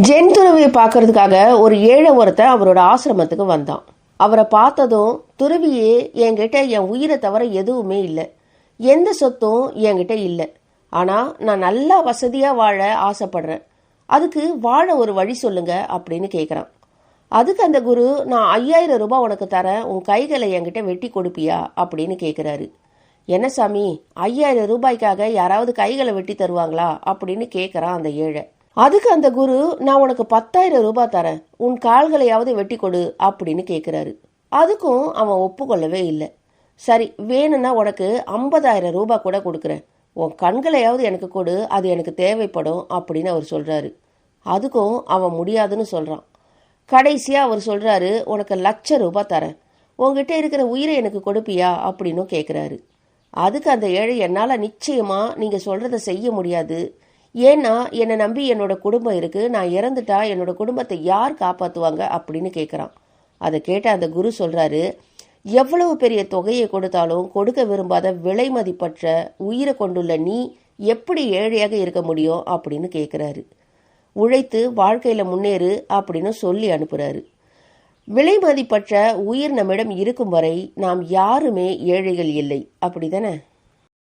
Gen துறவியை பார்க்கறதுக்காக ஒரு ஏழை ஒருத்தன் அவரோட ஆசிரமத்துக்கு வந்தான். அவரை பார்த்ததும், துறவியே, என்கிட்ட என் உயிரை தவிர எதுவுமே இல்லை, எந்த சொத்தும் என்கிட்ட இல்லை, ஆனா நான் நல்லா வசதியா வாழ ஆசைப்படுறேன், அதுக்கு வாழ ஒரு வழி சொல்லுங்க அப்படின்னு கேட்குறான். அதுக்கு அந்த குரு, நான் 5000 ரூபாய் உனக்கு தரேன், உன் கைகளை என்கிட்ட வெட்டி கொடுப்பியா அப்படின்னு கேட்குறாரு. என்ன சாமி, 5000 ரூபாய்க்காக யாராவது கைகளை வெட்டி தருவாங்களா அப்படின்னு கேட்குறான் அந்த ஏழை. அதுக்கு அந்த குரு, நான் உனக்கு 10,000 ரூபாய் தரேன், உன் கால்களையாவது வெட்டி கொடு அப்படின்னு கேட்குறாரு. அதுக்கும் அவன் ஒப்புக்கொள்ளவே இல்லை. சரி, வேணும்னா உனக்கு 50,000 ரூபாய் கூட கொடுக்குறேன், உன் கண்களையாவது எனக்கு கொடு, அது எனக்கு தேவைப்படும் அப்படின்னு அவர் சொல்றாரு. அதுக்கும் அவன் முடியாதுன்னு சொல்றான். கடைசியா அவர் சொல்றாரு, உனக்கு 1,00,000 ரூபாய் தரேன், உங்ககிட்ட இருக்கிற உயிரை எனக்கு கொடுப்பியா அப்படின்னு கேட்குறாரு. அதுக்கு அந்த ஏழை, என்னால் நிச்சயமா நீங்க சொல்றதை செய்ய முடியாது, ஏன்னா என்னை நம்பி என்னோட குடும்பம் இருக்கு, நான் இறந்துட்டா என்னோட குடும்பத்தை யார் காப்பாற்றுவாங்க அப்படின்னு கேட்குறான். அதை கேட்ட அந்த குரு சொல்றாரு, எவ்வளவு பெரிய தொகையை கொடுத்தாலும் கொடுக்க விரும்பாத விலை மதிப்பற்ற உயிரை கொண்டுள்ள நீ எப்படி ஏழையாக இருக்க முடியும் அப்படின்னு கேட்குறாரு. உழைத்து வாழ்க்கையில முன்னேறு அப்படின்னு சொல்லி அனுப்புறாரு. விலை மதிப்பற்ற உயிர் நம்மிடம் இருக்கும் வரை நாம் யாருமே ஏழைகள் இல்லை, அப்படிதானே?